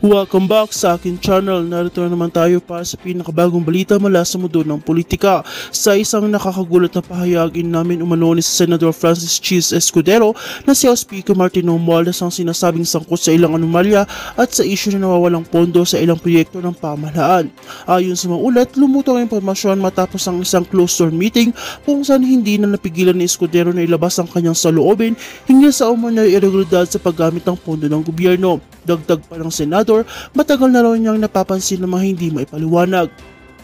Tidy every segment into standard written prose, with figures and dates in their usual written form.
Welcome back sa akin channel. Narito na naman tayo para sa pinakabagong balita mula sa mundo ng politika. Sa isang nakakagulat na pahayagin namin umano ni Senador Francis Chis Escudero na si House Speaker Martin Romualdez ang sinasabing sangkot sa ilang anomalya at sa isyu na nawawalang pondo sa ilang proyekto ng pamahalaan. Ayon sa mga ulat, lumutang ang impormasyon matapos ang isang closed-door meeting kung saan hindi na napigilan ni Escudero na ilabas ang kanyang saloobin hinggil sa umano'y irregularidad sa paggamit ng pondo ng gobyerno. Dagdag pa ng senador, matagal na raw niyang napapansin na mga hindi maipaliwanag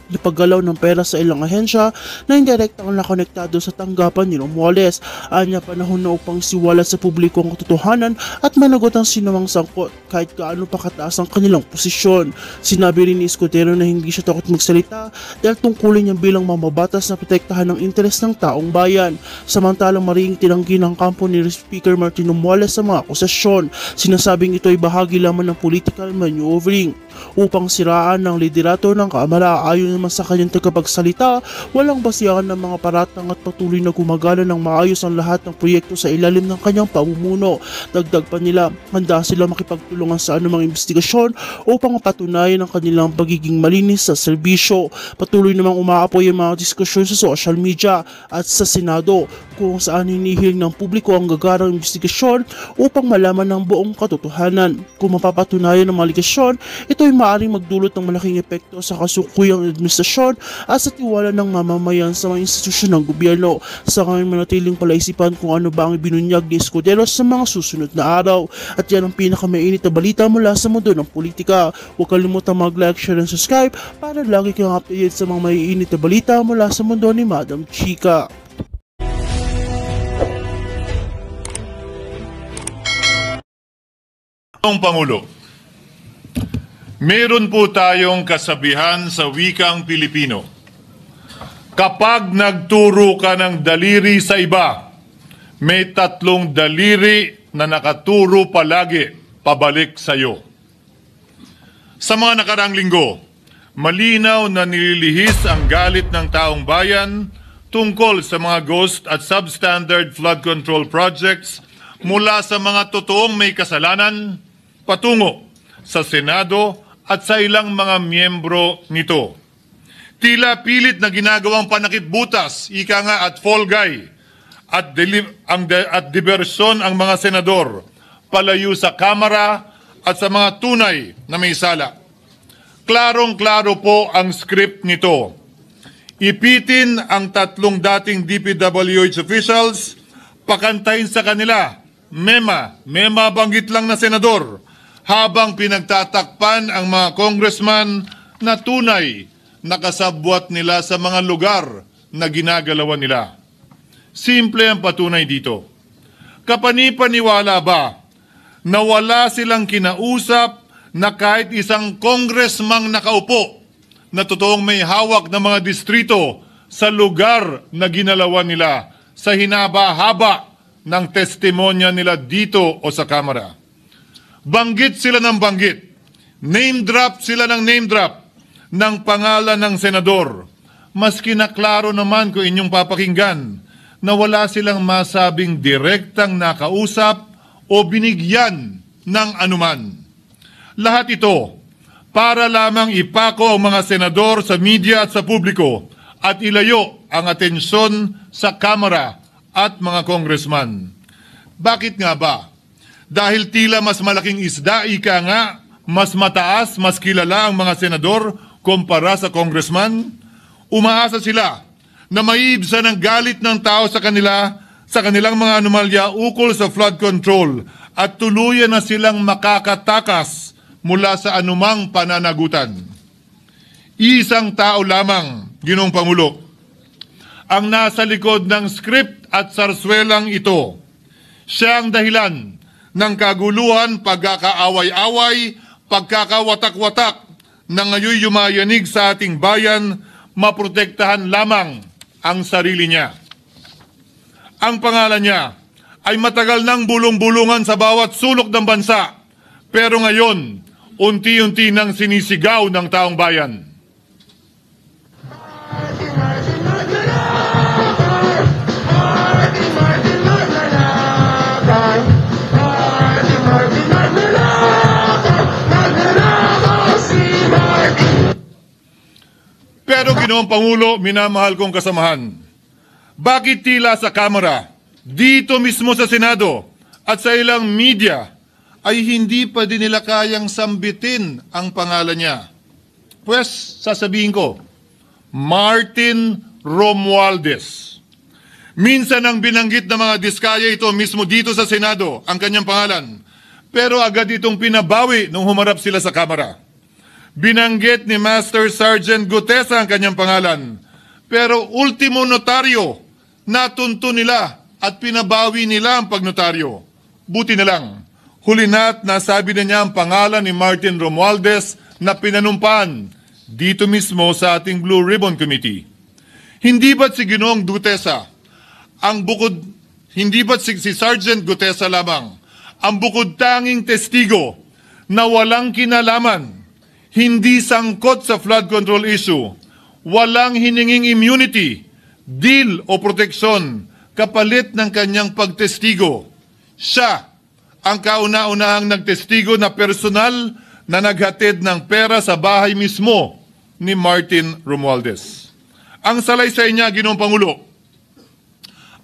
na paggalaw ng pera sa ilang ahensya na indirektang nakonektado sa tanggapan ni Romualdez. Anya panahon na upang siwala sa publiko ang katotohanan at managot ang sinumang sangkot kahit gaano pa kataas ang kanilang posisyon. Sinabi rin ni Escudero na hindi siya takot magsalita dahil tungkulin niya bilang mamabatas na protektahan ng interes ng taong bayan. Samantalang mariing tinanggi ng kampo ni Speaker Martin Romualdez sa mga akusasyon. Sinasabing ito ay bahagi lamang ng political maneuvering upang siraan ng liderato ng Kamara. Ayon naman sa kanyang tagapagsalita, walang basihan ng mga paratang at patuloy na gumagana ng maayos ang lahat ng proyekto sa ilalim ng kanyang pamumuno. Dagdag pa nila, handa sila makipagtulungan sa anumang investigasyon upang mapatunayan ang kanilang pagiging malinis sa serbisyo. Patuloy namang umaapoy ang mga diskusyon sa social media at sa Senado kung saan hinihil ng publiko ang gagarang investigasyon upang malaman ng buong katotohanan. Kung mapapatunayan ang mga aligasyon, ito ay maaaring magdulot ng malaking epekto sa kasukuyang administrasyon at sa tiwala ng mamamayan sa mga institusyon ng gobyerno. Sa ngayon manatiling palaisipan kung ano ba ang ibinunyag ni Escudero sa mga susunod na araw. At yan ang pinakamainit na balita mula sa mundo ng politika. Huwag kalimutang mag-like, share, and subscribe para lagi kang updated sa mga maiinit na balita mula sa mundo ni Madam Chika. Pangulo, meron po tayong kasabihan sa wikang Pilipino. Kapag nagturo ka ng daliri sa iba, may tatlong daliri na nakaturo palagi pabalik sa iyo. Sa mga nakaraang linggo, malinaw na nililihis ang galit ng taong bayan tungkol sa mga ghost at substandard flood control projects mula sa mga totoong may kasalanan patungo sa Senado at sa ilang mga miyembro nito. Tila pilit na ginagawang panakipbutas, ika nga at fall guy, at diversyon ang mga senador palayo sa Kamara at sa mga tunay na may sala. Klarong-klaro po ang script nito. Ipitin ang tatlong dating DPWH officials, pakantayin sa kanila, mema banggit lang na senador, habang pinagtatakpan ang mga congressman na tunay nakasabwat nila sa mga lugar na ginagalawan nila. Simple ang patunay dito. Kapanipaniwala ba na wala silang kinausap na kahit isang congressman nakaupo na totoong may hawak ng mga distrito sa lugar na ginalawan nila sa hinaba-haba ng testimonya nila dito o sa Kamara? Banggit sila ng banggit, name drop sila ng name drop ng pangalan ng senador. Maski na klaro naman kung inyong papakinggan na wala silang masabing direktang nakausap o binigyan ng anuman. Lahat ito para lamang ipako ang mga senador sa media at sa publiko at ilayo ang atensyon sa Kamara at mga congressman. Bakit nga ba? Dahil tila mas malaking isda, ika nga, mas mataas, mas kilala ang mga senador kumpara sa congressman? Umaasa sila na maiibsan ang galit ng tao sa kanilang mga anomalya ukol sa flood control at tuluyan na silang makakatakas mula sa anumang pananagutan. Isang tao lamang, Ginoong Pangulo, ang nasa likod ng script at sarswelang ito. Siya ang dahilan ng kaguluhan, pagkakaaway-away, pagkakawatak-watak na ngayon yumayanig sa ating bayan, maprotektahan lamang ang sarili niya. Ang pangalan niya ay matagal nang bulong-bulungan sa bawat sulok ng bansa, pero ngayon, unti-unti nang sinisigaw ng taong bayan. Ginoong Pangulo, minamahal kong kasamahan, bakit tila sa Kamara, dito mismo sa Senado, at sa ilang media, ay hindi pa din nila kayang sambitin ang pangalan niya? Pues, sasabihin ko, Martin Romualdez. Minsan ang binanggit ng mga diskaya ito mismo dito sa Senado, ang kanyang pangalan. Pero agad itong pinabawi nung humarap sila sa Kamara. Binanggit ni Master Sergeant Gutesa ang kanyang pangalan. Pero ultimo notaryo, natunto nila at pinabawi nila ang pagnotaryo. Buti na lang, huli na't nasabi na niya ang pangalan ni Martin Romualdez na pinanumpan dito mismo sa ating Blue Ribbon Committee. Hindi ba't si Ginoong Gutesa hindi ba't si Sergeant Gutesa lamang ang bukod tanging testigo na walang kinalaman, hindi sangkot sa flood control issue, walang hininging immunity, deal o proteksyon kapalit ng kanyang pagtestigo? Siya ang kauna-unahang nagtestigo na personal na naghatid ng pera sa bahay mismo ni Martin Romualdez. Ang salaysay niya, Ginoong Pangulo,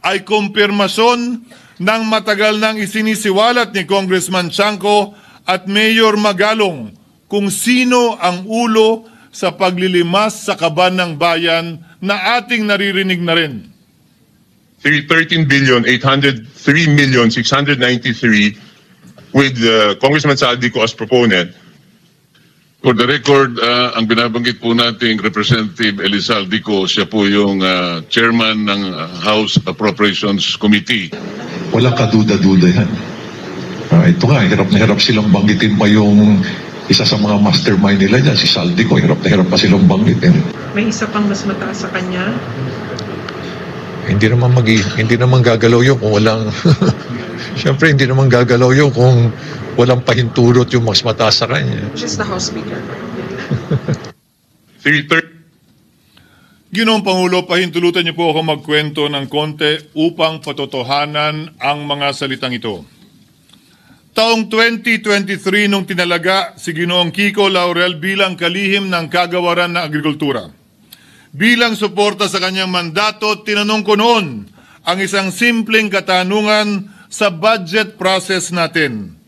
ay kumpirmasyon ng matagal nang isinisiwalat ni Congressman Chanco at Mayor Magalong kung sino ang ulo sa paglilimas sa kaban ng bayan na ating naririnig na rin. 13,803,693 with Congressman Saldico as proponent. For the record, ang binabanggit po nating Representative Elizaldico, siya po yung chairman ng House Appropriations Committee. Walang kaduda-duda yan. Ito nga, hirap na hirap silang banggitin pa yung isa sa mga mastermind nila dyan, si Saldico. Hirap na hirap pa silang banggitin. May isa pang mas mataas sa kanya? Hindi naman gagalaw yun kung walang... Siyempre, hindi naman gagalaw yun kung walang pahintulot yung mas mataas sa kanya. Just the House Speaker. Ginoong Pangulo, pahintulutan niyo po ako magkwento ng konti upang patotohanan ang mga salitang ito. Taong 2023 nung tinalaga si Ginoong Kiko Laurel bilang kalihim ng kagawaran ng agrikultura. Bilang suporta sa kanyang mandato, tinanong ko noon ang isang simpleng katanungan sa budget process natin.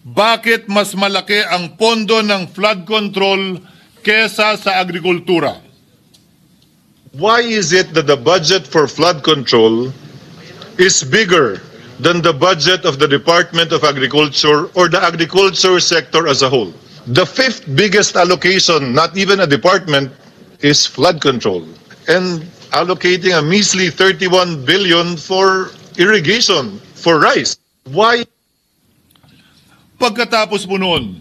Bakit mas malaki ang pondo ng flood control kesa sa agrikultura? Why is it that the budget for flood control is bigger than the budget of the Department of Agriculture or the agriculture sector as a whole? The fifth biggest allocation, not even a department, is flood control. And allocating a measly 31 billion for irrigation, for rice. Why? Pagkatapos po noon,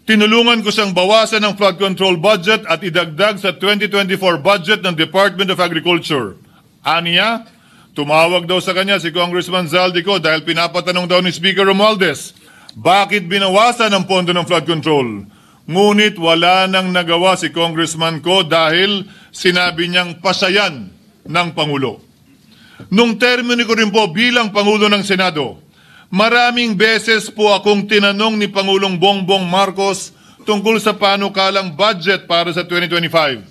tinulungan ko siyang bawasan ng flood control budget at idagdag sa 2024 budget ng Department of Agriculture. Aniya, tumawag daw sa kanya si Congressman Zaldico dahil pinapatanong daw ni Speaker Romualdez, bakit binawasan ang pondo ng flood control? Ngunit wala nang nagawa si Congressman ko dahil sinabi niyang pasayan ng Pangulo. Nung termino ko rin po bilang Pangulo ng Senado, maraming beses po akong tinanong ni Pangulong Bongbong Marcos tungkol sa panukalang budget para sa 2025.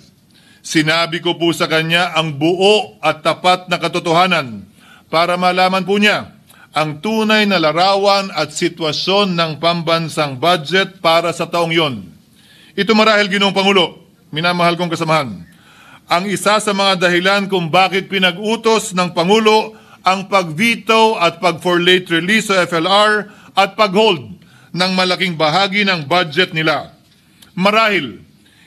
Sinabi ko po sa kanya ang buo at tapat na katotohanan para malaman po niya ang tunay na larawan at sitwasyon ng pambansang budget para sa taong yon. Ito marahil, Ginoong Pangulo, minamahal kong kasamahan, ang isa sa mga dahilan kung bakit pinag-utos ng Pangulo ang pag-veto at pag-for late release sa FLR at pag-hold ng malaking bahagi ng budget nila. Marahil,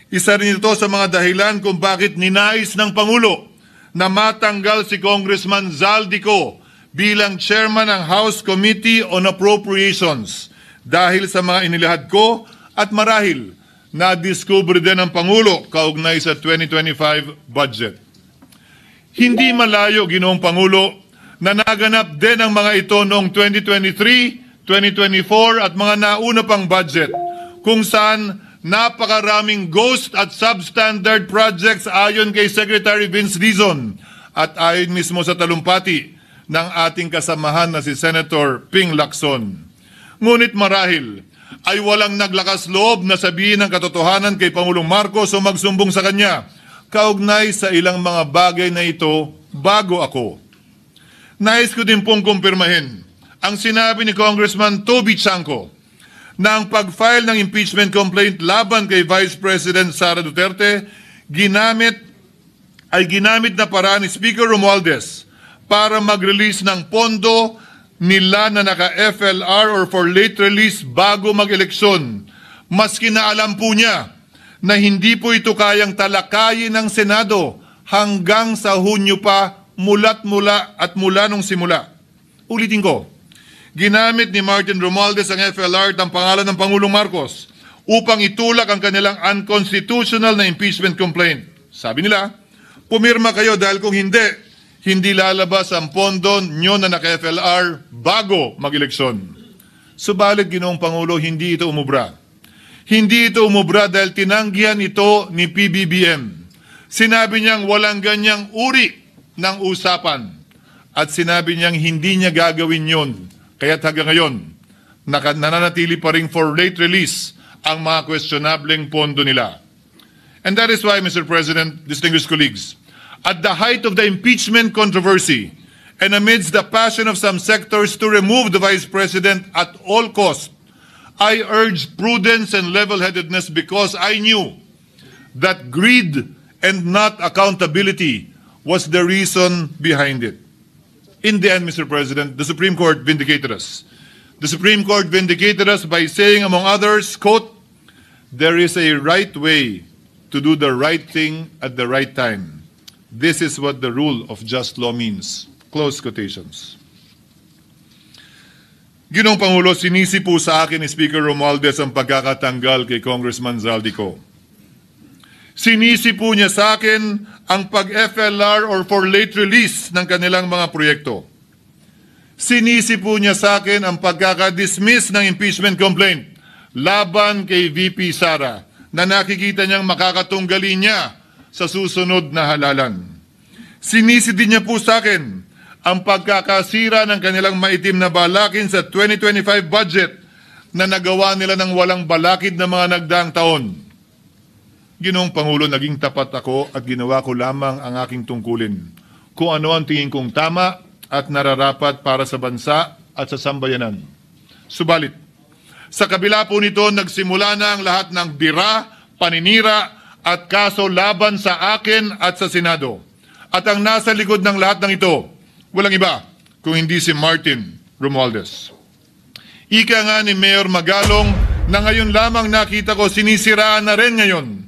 isa rin ito sa mga dahilan kung bakit ninais ng Pangulo na matanggal si Congressman Zaldico bilang chairman ng House Committee on Appropriations dahil sa mga inilahad ko at marahil na-discover din ng Pangulo kaugnay sa 2025 budget. Hindi malayo, Ginoong Pangulo, na naganap din ang mga ito noong 2023, 2024 at mga nauna pang budget kung saan napakaraming ghost at substandard projects ayon kay Secretary Vince Dizon at ayon mismo sa talumpati ng ating kasamahan na si Senator Ping Lacson. Ngunit marahil ay walang naglakas loob na sabihin ang katotohanan kay Pangulong Marcos o magsumbong sa kanya kaugnay sa ilang mga bagay na ito bago ako. Nais ko din pong kumpirmahin ang sinabi ni Congressman Toby Chanco na ang pag-file ng impeachment complaint laban kay Vice President Sara Duterte ginamit na paraan ni Speaker Romualdez para mag-release ng pondo nila na naka-FLR or for late release bago mag-eleksyon. Maski na alam po niya na hindi po ito kayang talakayin ng Senado hanggang sa Hunyo pa mula nung simula. Ulitin ko, ginamit ni Martin Romualdez ang FLR at ang pangalan ng Pangulong Marcos upang itulak ang kanilang unconstitutional na impeachment complaint. Sabi nila, pumirma kayo dahil kung hindi lalabas ang pondo nyo na naka-FLR bago mag-eleksyon. Subalit, Ginoong Pangulo, hindi ito umubra. Hindi ito umubra dahil tinanggihan ito ni PBBM. Sinabi niyang walang ganyang uri ng usapan at sinabi niyang hindi niya gagawin yon. Kaya't hanggang ngayon, nananatili pa rin for late release ang mga questionableng pondo nila. And that is why, Mr. President, distinguished colleagues, at the height of the impeachment controversy and amidst the passion of some sectors to remove the Vice President at all costs, I urged prudence and level-headedness because I knew that greed and not accountability was the reason behind it. In the end, Mr. President, the Supreme Court vindicated us. The Supreme Court vindicated us by saying, among others, quote, "There is a right way to do the right thing at the right time. This is what the rule of just law means." Close quotations. Ginoong Pangulo, sinisi po sa akin ni Speaker Romualdez ang pagkakatanggal kay Congressman Zaldico. Sinisi po niya sa akin ang pag-FLR or for late release ng kanilang mga proyekto. Sinisi po niya sa akin ang pagkakadismiss ng impeachment complaint laban kay VP Sara na nakikita niyang makakatunggali niya sa susunod na halalan. Sinisi din niya po sa akin ang pagkakasira ng kanilang maitim na balakin sa 2025 budget na nagawa nila ng walang balakid na mga nagdaang taon. Ginoong Pangulo, naging tapat ako at ginawa ko lamang ang aking tungkulin. Kung ano ang tingin kong tama at nararapat para sa bansa at sa sambayanan. Subalit, sa kabila po nito, nagsimula na ang lahat ng bira, paninira at kaso laban sa akin at sa Senado. At ang nasa likod ng lahat ng ito, walang iba kung hindi si Martin Romualdez. Ika nga ni Mayor Magalong na ngayon lamang nakita ko sinisiraan na rin ngayon.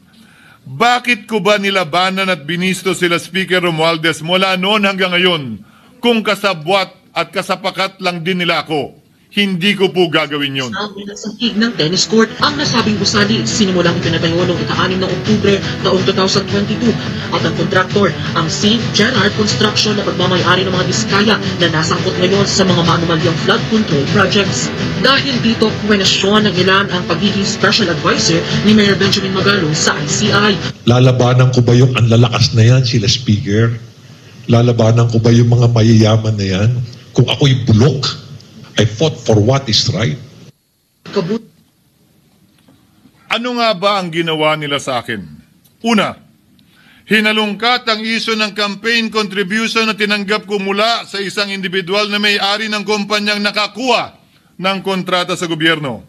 Bakit ko ba nilabanan at binisto sila Speaker Romualdez mula noon hanggang ngayon kung kasabwat at kasapakat lang din nila ako? Hindi ko po gagawin yun. Sa sahig ng tennis court, ang nasabing gusali sinimulang ipinatayo noong ika-6 ng Oktubre taong 2022 at ang kontraktor, ang St. Gerard Construction na pagmamayari ng mga diskaya na nasangkot ngayon sa mga maanumalyang flood control projects. Dahil dito, kwenasyon ng ilan ang pagiging special advisor ni Mayor Benjamin Magalong sa ICI. Lalabanan ko ba yung anlalakas na yan, sila Speaker? Lalabanan ko ba yung mga mayayaman na yan? Kung ako'y bulok, I fought for what is right. Ano nga ba ang ginawa nila sa akin? Una, hinalungkat ang isyu ng campaign contribution na tinanggap ko mula sa isang individual na may-ari ng kumpanyang nakakuha ng kontrata sa gobyerno.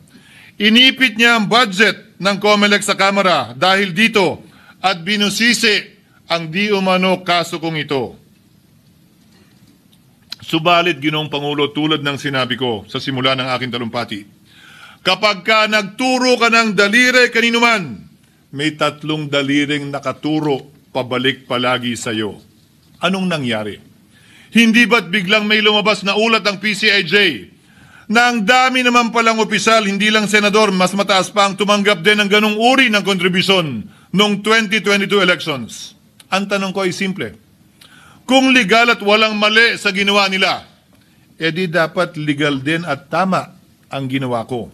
Inipit niya ang budget ng COMELEC sa Kamara dahil dito at binusisi ang di umano kaso kong ito. Subalit, Ginoong Pangulo, tulad ng sinabi ko sa simula ng aking talumpati, kapag ka nagturo ka ng daliri kanino man, may 3 daliring nakaturo pabalik palagi sa iyo. Anong nangyari? Hindi ba't biglang may lumabas na ulat ng PCIJ na ang dami naman palang opisyal, hindi lang senador, mas mataas pa ang tumanggap din ng ganong uri ng kontribusyon noong 2022 elections? Ang tanong ko ay simple. Kung legal at walang mali sa ginawa nila, edi dapat legal din at tama ang ginawa ko.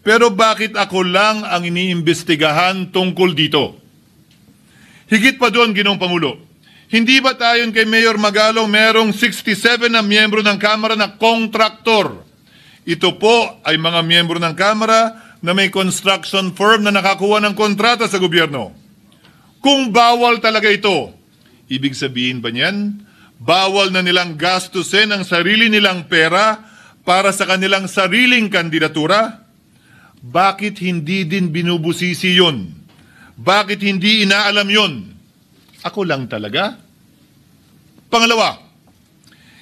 Pero bakit ako lang ang iniimbestigahan tungkol dito? Higit pa doon, Ginoong Pangulo, hindi ba tayon kay Mayor Magalong merong 67 na miyembro ng Kamara na kontraktor? Ito po ay mga miyembro ng Kamara na may construction firm na nakakuha ng kontrata sa gobyerno. Kung bawal talaga ito, ibig sabihin ba niyan, bawal na nilang gastusin ang sarili nilang pera para sa kanilang sariling kandidatura? Bakit hindi din binubusisi yun? Bakit hindi inaalam yun? Ako lang talaga? Pangalawa,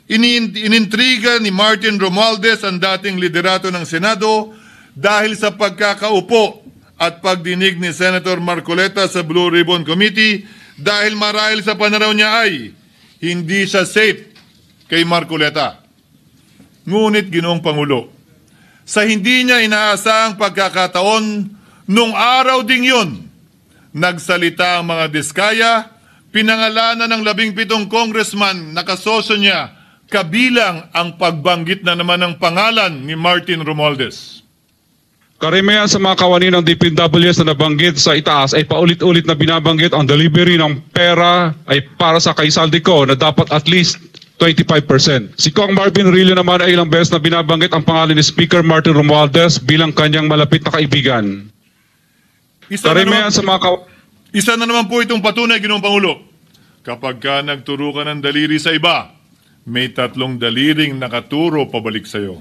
inintriga ni Martin Romualdez ang dating liderato ng Senado dahil sa pagkakaupo at pagdinig ni Senator Marcoleta sa Blue Ribbon Committee dahil marahil sa pananaw niya ay hindi siya safe kay Marcoleta. Ngunit Ginoong Pangulo, sa hindi niya inaasahang pagkakataon, nung araw ding yun, nagsalita ang mga diskaya, pinangalanan ng 17 congressman na kasosyo niya, kabilang ang pagbanggit na naman ng pangalan ni Martin Romualdez. Karamihan sa mga kawani ng DPWH na nabanggit sa itaas ay paulit-ulit na binabanggit ang delivery ng pera ay para sa kay Saldico na dapat at least 25%. Si Kong Marvin Rillo naman ay ilang beses na binabanggit ang pangalan ni Speaker Martin Romualdez bilang kanyang malapit na kaibigan. Isa na naman po itong patunay, Ginoong Pangulo. Kapag ka nagturo ka ng daliri sa iba, may 3 daliring nakaturo pabalik sa iyo.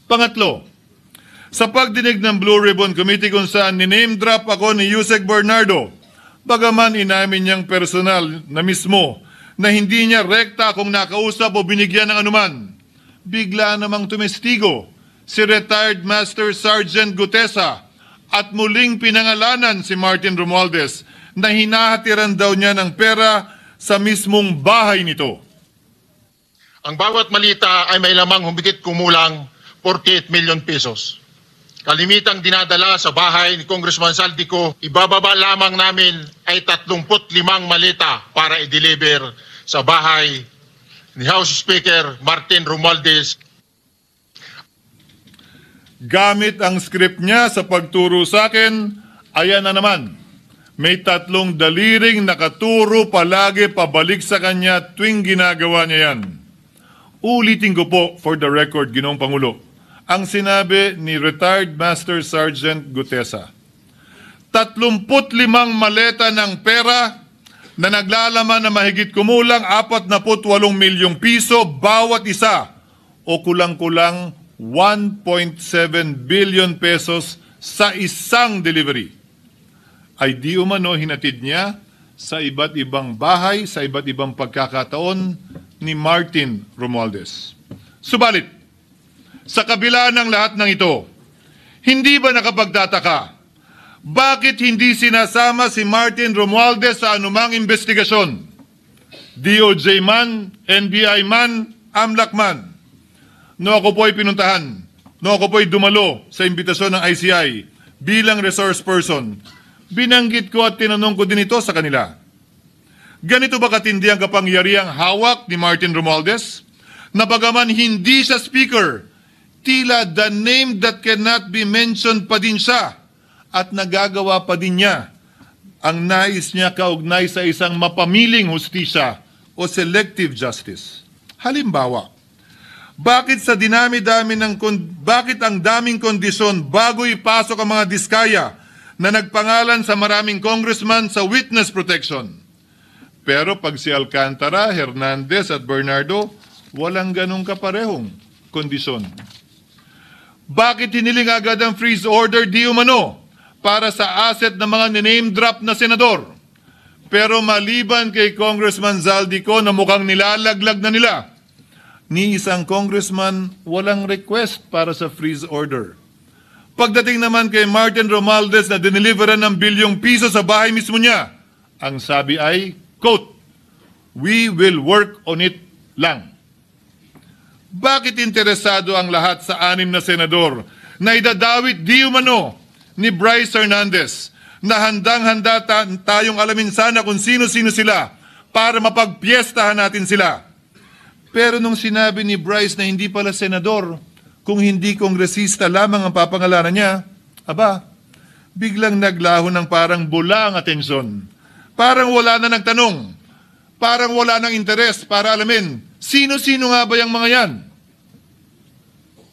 Pangatlo, sa pagdinig ng Blue Ribbon Committee kung saan ni-name drop ako ni Yusek Bernardo, bagaman inamin niyang personal na mismo na hindi niya rekta kung nakausap o binigyan ng anuman, bigla namang tumestigo si retired Master Sergeant Gutesa at muling pinangalanan si Martin Romualdez na hinahatiran daw niya ng pera sa mismong bahay nito. Ang bawat malita ay may lamang humigit kumulang 48 million pesos. Kalimitang dinadala sa bahay ni Congressman Saldico, ibababa lamang namin ay 35 malita para i-deliver sa bahay ni House Speaker Martin Romualdez. Gamit ang script niya sa pagturo sa akin, ayan na naman. May 3 daliring nakaturo palagi pabalik sa kanya tuwing ginagawa niya yan. Ulitin ko po for the record, Ginoong Pangulo, ang sinabi ni retired Master Sergeant Gutesa. 35 maleta ng pera na naglalaman na mahigit kumulang 48 milyong piso bawat isa o kulang-kulang 1.7 billion pesos sa isang delivery ay di umano hinatid niya sa iba't ibang bahay, sa iba't ibang pagkakataon ni Martin Romualdez. Subalit, sa kabila ng lahat ng ito, hindi ba nakapagtataka? Bakit hindi sinasama si Martin Romualdez sa anumang investigasyon? DOJ man, NBI man, AMLAC man. No ako po'y pinuntahan, no ako po'y dumalo sa imbitasyon ng ICI bilang resource person, binanggit ko at tinanong ko din ito sa kanila. Ganito ba katindi ang kapangyarihang hawak ni Martin Romualdez? Na bagaman hindi siya speaker, tila the name that cannot be mentioned pa din siya at nagagawa pa din niya ang nais niya kaugnay sa isang mapamiling hustisya o selective justice. Halimbawa, bakit ang daming kondisyon bago ipasok ang mga diskaya na nagpangalan sa maraming congressman sa witness protection? Pero pag si Alcantara, Hernandez at Bernardo, walang ganong kaparehong kondisyon. Bakit hiniling agad ang freeze order di umano para sa asset ng mga name drop na senador? Pero maliban kay Congressman Zaldico na mukhang nilalaglag na nila, ni isang congressman walang request para sa freeze order. Pagdating naman kay Martin Romualdez na dineliveran ng bilyong piso sa bahay mismo niya, ang sabi ay, quote, "We will work on it lang." Bakit interesado ang lahat sa 6 na senador na idadawit di umano ni Bryce Hernandez na handang-handa tayong alamin sana kung sino-sino sila para mapagpiestahan natin sila? Pero nung sinabi ni Bryce na hindi pala senador, kung hindi kongresista lamang ang papangalanan niya, aba, biglang naglaho ng parang bula ang atensyon. Parang wala na nagtanong. Parang wala ng interes para alamin, sino-sino nga ba yung mga yan?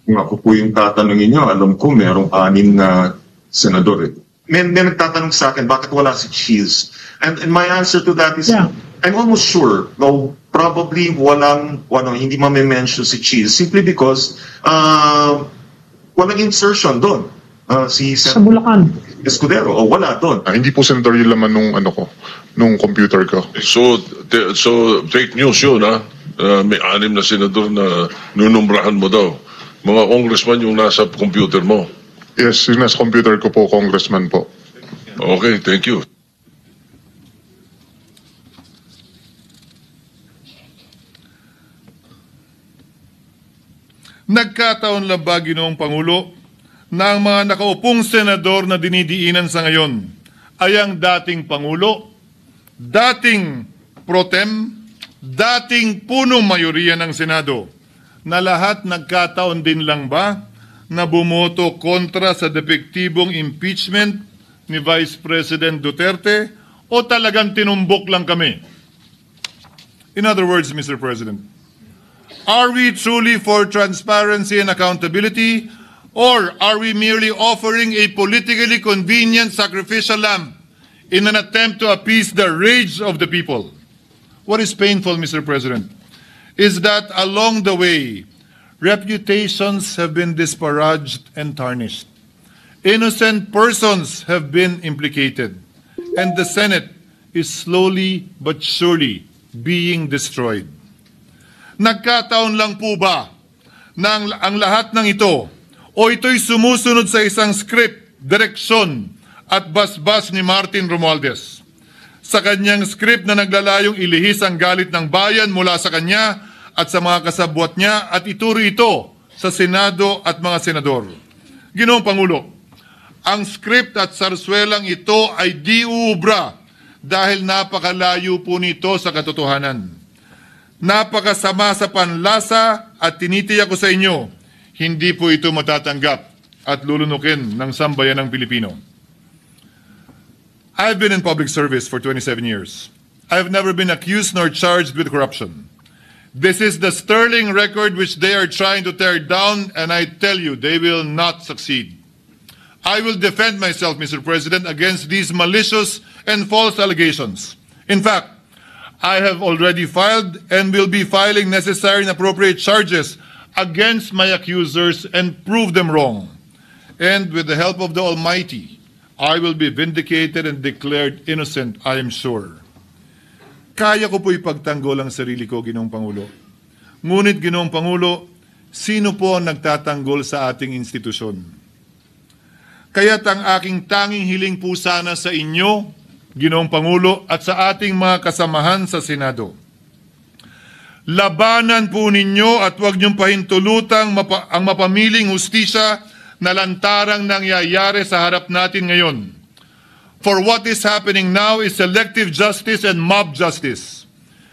Kung ako po yung tatanungin nyo, alam ko merong 6 na senador. may nagtatanong sa akin, bakit wala si Cheese? And my answer to that is, I'm almost sure, no, probably hindi ma-mention si Cheese simply because walang insertion doon. Sa Bulacan. Escudero, wala doon. Hindi po, Senator, yung laman nung computer ko. So fake news yun, ha? May 6 na senador na nunumbrahan mo daw. Mga congressman yung nasa computer mo. Yes, yung nasa computer ko po, congressman po. Okay, thank you. Nagkataon lang ba, Ginoong Pangulo, na ang mga nakaupong senador na dinidiinan sa ngayon ay ang dating Pangulo, dating pro tem, dating punong mayoriya ng Senado, na lahat nagkataon din lang ba na bumoto kontra sa depektibong impeachment ni Vice President Duterte o talagang tinumbok lang kami? In other words, Mr. President, are we truly for transparency and accountability, or are we merely offering a politically convenient sacrificial lamb in an attempt to appease the rage of the people? What is painful, Mr. President, is that along the way, reputations have been disparaged and tarnished. Innocent persons have been implicated, and the Senate is slowly but surely being destroyed. Nagkataon lang po ba na ang lahat ng ito o ito'y sumusunod sa isang script, direksyon at basbas ni Martin Romualdez? Sa kanyang script na naglalayong ilihis ang galit ng bayan mula sa kanya at sa mga kasabwat niya at ituro ito sa Senado at mga senador. Ginoong Pangulo, ang script at sarswelang ito ay di uubra dahil napakalayo po nito sa katotohanan. Napakasama sa panlasa at tinitiyak ko sa inyo, hindi po ito matatanggap at lulunukin ng sambayanang Pilipino. I've been in public service for 27 years. I've never been accused nor charged with corruption. This is the sterling record which they are trying to tear down, and I tell you, they will not succeed. I will defend myself, Mr. President, against these malicious and false allegations. In fact, I have already filed and will be filing necessary and appropriate charges against my accusers and prove them wrong. And with the help of the Almighty, I will be vindicated and declared innocent, I am sure. Kaya ko po ipagtanggol ang sarili ko, Ginoong Pangulo. Ngunit, Ginoong Pangulo, sino po ang nagtatanggol sa ating institusyon? Kaya't ang aking tanging hiling po sana sa inyo, Ginoong Pangulo, at sa ating mga kasamahan sa Senado. Labanan po ninyo at huwag niyong pahintulutang ang mapamiling hustisya na lantarang nangyayari sa harap natin ngayon. For what is happening now is selective justice and mob justice.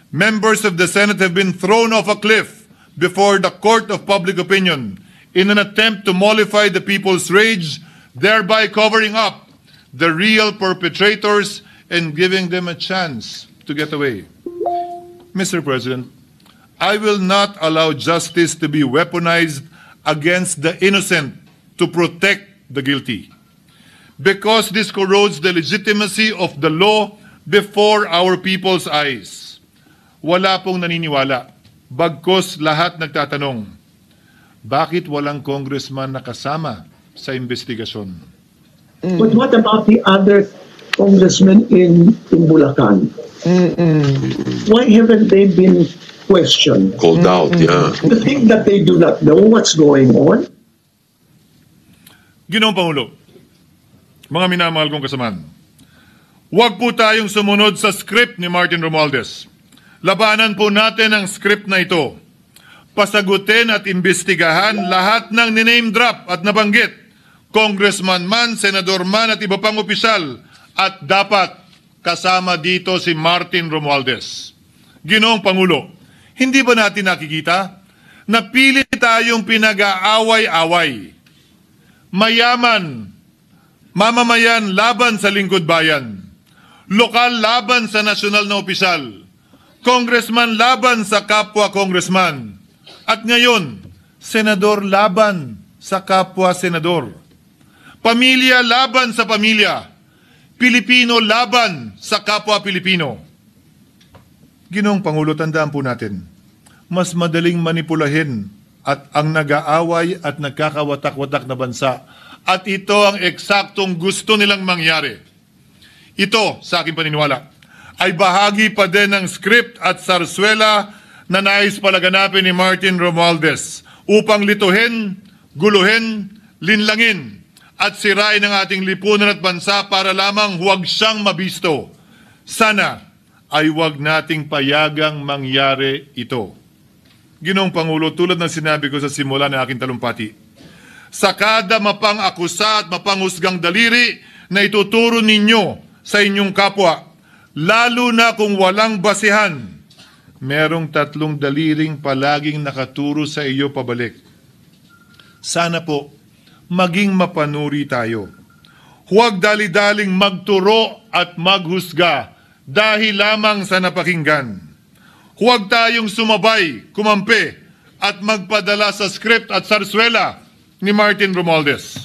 Members of the Senate have been thrown off a cliff before the court of public opinion in an attempt to mollify the people's rage, thereby covering up the real perpetrators and giving them a chance to get away. Mr. President, I will not allow justice to be weaponized against the innocent to protect the guilty, because this corrodes the legitimacy of the law before our people's eyes. Wala pong naniniwala, bagkos lahat nagtatanong, bakit walang congressman na kasama sa investigasyon? But what about the other congressmen in Bulacan? Why haven't they been questioned? Called out, yeah. You think that they do not know what's going on? Ginoong Pangulo, mga minamahal kong kasamahan, huwag po tayong sumunod sa script ni Martin Romualdez. Labanan po natin ang script na ito. Pasagutin at imbestigahan lahat ng niname drop at nabanggit, congressman man, senador man at iba pang opisyal, at dapat kasama dito si Martin Romualdez. Ginoong Pangulo, hindi ba natin nakikita na pili tayong pinag-aaway-away? Mayaman, mamamayan laban sa lingkod bayan, lokal laban sa nasyonal na opisyal, congressman laban sa kapwa congressman, at ngayon, senador laban sa kapwa senador. Pamilya laban sa pamilya. Pilipino laban sa kapwa Pilipino. Ginoong Pangulo, tandaan po natin, mas madaling manipulahin at ang nag-aaway at nagkakawatak-watak na bansa. At ito ang eksaktong gusto nilang mangyari. Ito, sa aking paniniwala, ay bahagi pa din ng script at sarswela na nais palaganapin ni Martin Romualdez upang lituhin, guluhin, linlangin at sirain ang ating lipunan at bansa para lamang huwag siyang mabisto. Sana ay huwag nating payagang mangyari ito. Ginoong Pangulo, tulad ng sinabi ko sa simula ng aking talumpati, sa kada mapang-akusa at mapanghusgang daliri na ituturo ninyo sa inyong kapwa, lalo na kung walang basihan, merong 3 daliring palaging nakaturo sa iyo pabalik. Sana po, maging mapanuri tayo. Huwag dali-daling magturo at maghusga dahil lamang sa napakinggan. Huwag tayong sumabay, kumampi, at magpadala sa script at sarswela ni Martin Romualdez.